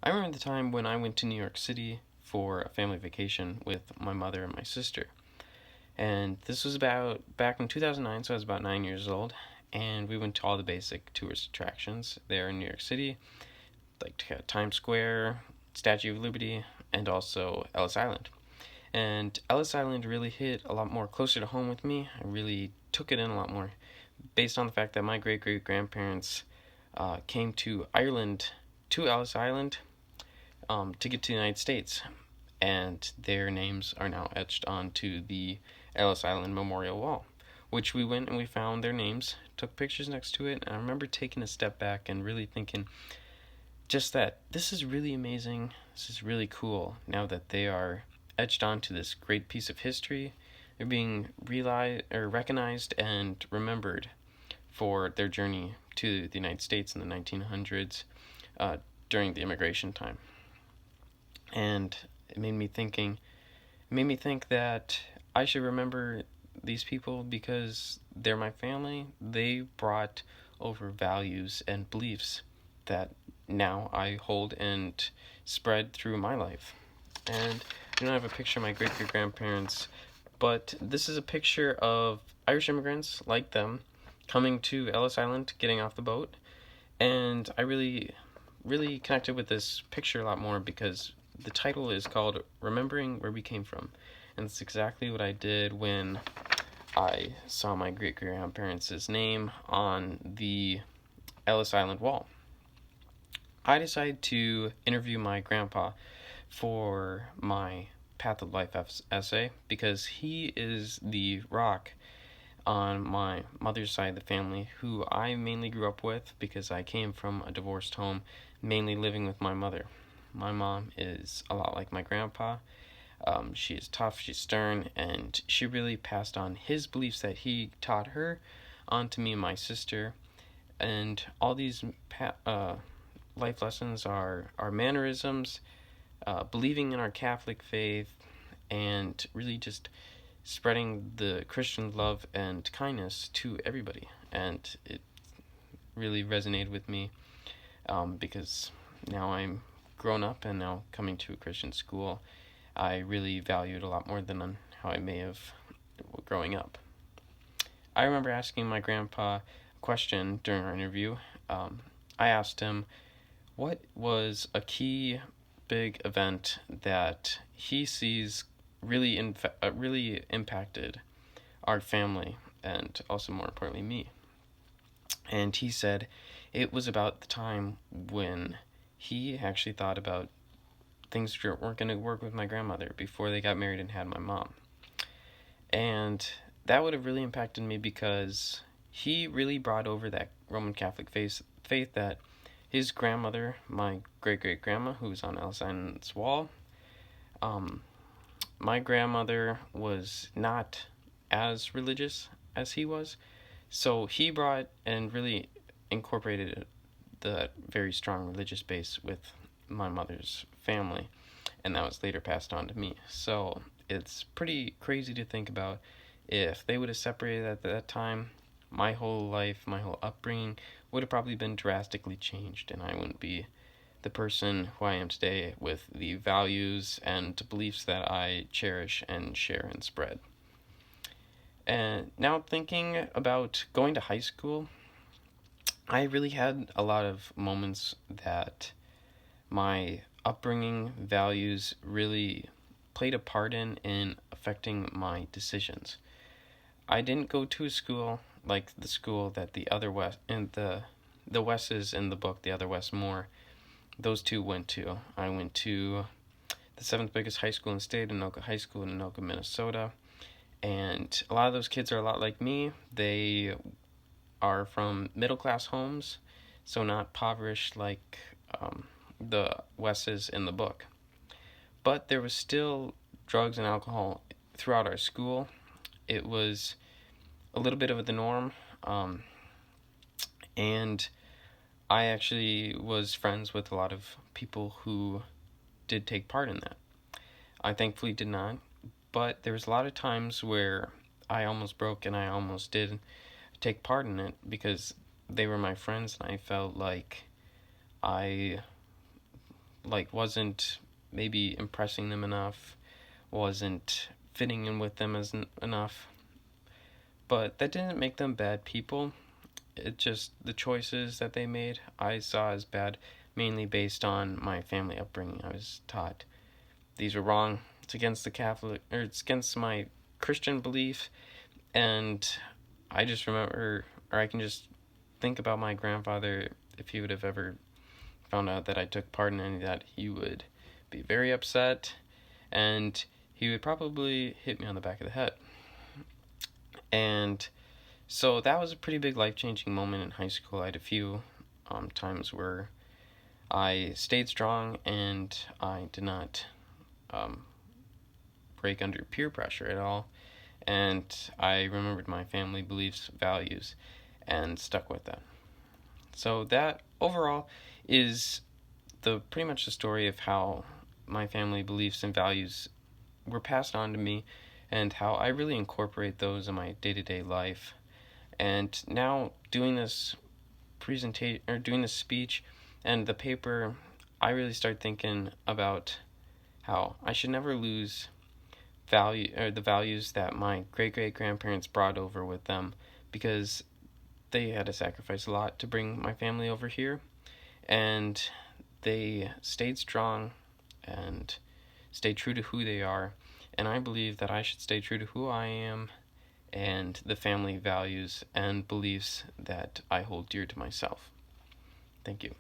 I remember the time when I went to New York City for a family vacation with my mother and my sister. And this was about back in 2009, so I was about 9 years old. And we went to all the basic tourist attractions there in New York City, like Times Square, Statue of Liberty, and also Ellis Island. And Ellis Island really hit a lot more closer to home with me. I really took it in a lot more based on the fact that my great great grandparents came to Ireland, to Ellis Island, to get to the United States. And their names are now etched onto the Ellis Island Memorial Wall, which we went and we found their names, took pictures next to it, and I remember taking a step back and really thinking just that this is really amazing, this is really cool, now that they are etched onto this great piece of history. They're being recognized and remembered for their journey to the United States in the 1900s during the immigration time. And it made me think that I should remember these people because they're my family. They brought over values and beliefs that now I hold and spread through my life. And I don't have a picture of my great great grandparents, but this is a picture of Irish immigrants like them coming to Ellis Island, getting off the boat. And I really connected with this picture a lot more because the title is called Remembering Where We Came From. And it's exactly what I did when I saw my great-grandparents' name on the Ellis Island wall. I decided to interview my grandpa for my Path of Life essay because he is the rock on my mother's side of the family who I mainly grew up with because I came from a divorced home, mainly living with my mother. My mom is a lot like my grandpa. She is tough, she's stern, and she really passed on his beliefs that he taught her onto me and my sister. And all these life lessons are mannerisms, believing in our Catholic faith, and really just spreading the Christian love and kindness to everybody. And it really resonated with me because now I'm grown up and now coming to a Christian school, I really value it a lot more than how I may have growing up. I remember asking my grandpa a question during our interview. I asked him what was a key big event that he sees really impacted our family and also more importantly me. And he said it was about the time when he actually thought about things weren't going to work with my grandmother before they got married and had my mom. And that would have really impacted me because he really brought over that Roman Catholic faith that his grandmother, my great-great-grandma, who was on Ellis Island's wall, my grandmother was not as religious as he was. So he brought and really incorporated the very strong religious base with my mother's family, and that was later passed on to me. So it's pretty crazy to think about if they would have separated at that time, my whole life, my whole upbringing would have probably been drastically changed, and I wouldn't be the person who I am today with the values and beliefs that I cherish and share and spread. And now thinking about going to high school, I really had a lot of moments that my upbringing values really played a part in affecting my decisions. I didn't go to a school like the school that the other West and the Wesses in the book, The Other West More, those two went to. I went to the seventh biggest high school in the state, Anoka High School in Anoka, Minnesota. And a lot of those kids are a lot like me. They are from middle-class homes, so not impoverished like the Wesses in the book. But there was still drugs and alcohol throughout our school. It was a little bit of the norm, and I actually was friends with a lot of people who did take part in that. I thankfully did not, but there was a lot of times where I almost broke and I almost did take part in it because they were my friends and I felt like I wasn't maybe impressing them enough, wasn't fitting in with them enough. But that didn't make them bad people. It just, the choices that they made, I saw as bad, mainly based on my family upbringing. I was taught these were wrong. It's against the Catholic, or it's against my Christian belief. And I just remember, or I can just think about my grandfather. If he would have ever found out that I took part in any of that, he would be very upset, and he would probably hit me on the back of the head. And so that was a pretty big life-changing moment in high school. I had a few times where I stayed strong and I did not break under peer pressure at all. And I remembered my family beliefs, values, and stuck with that. So that overall is pretty much the story of how my family beliefs and values were passed on to me, and how I really incorporate those in my day-to-day life. And now doing this presentation, or doing this speech and the paper, I really start thinking about how I should never lose the values that my great-great-grandparents brought over with them, because they had to sacrifice a lot to bring my family over here, and they stayed strong and stayed true to who they are. And I believe that I should stay true to who I am and the family values and beliefs that I hold dear to myself. Thank you.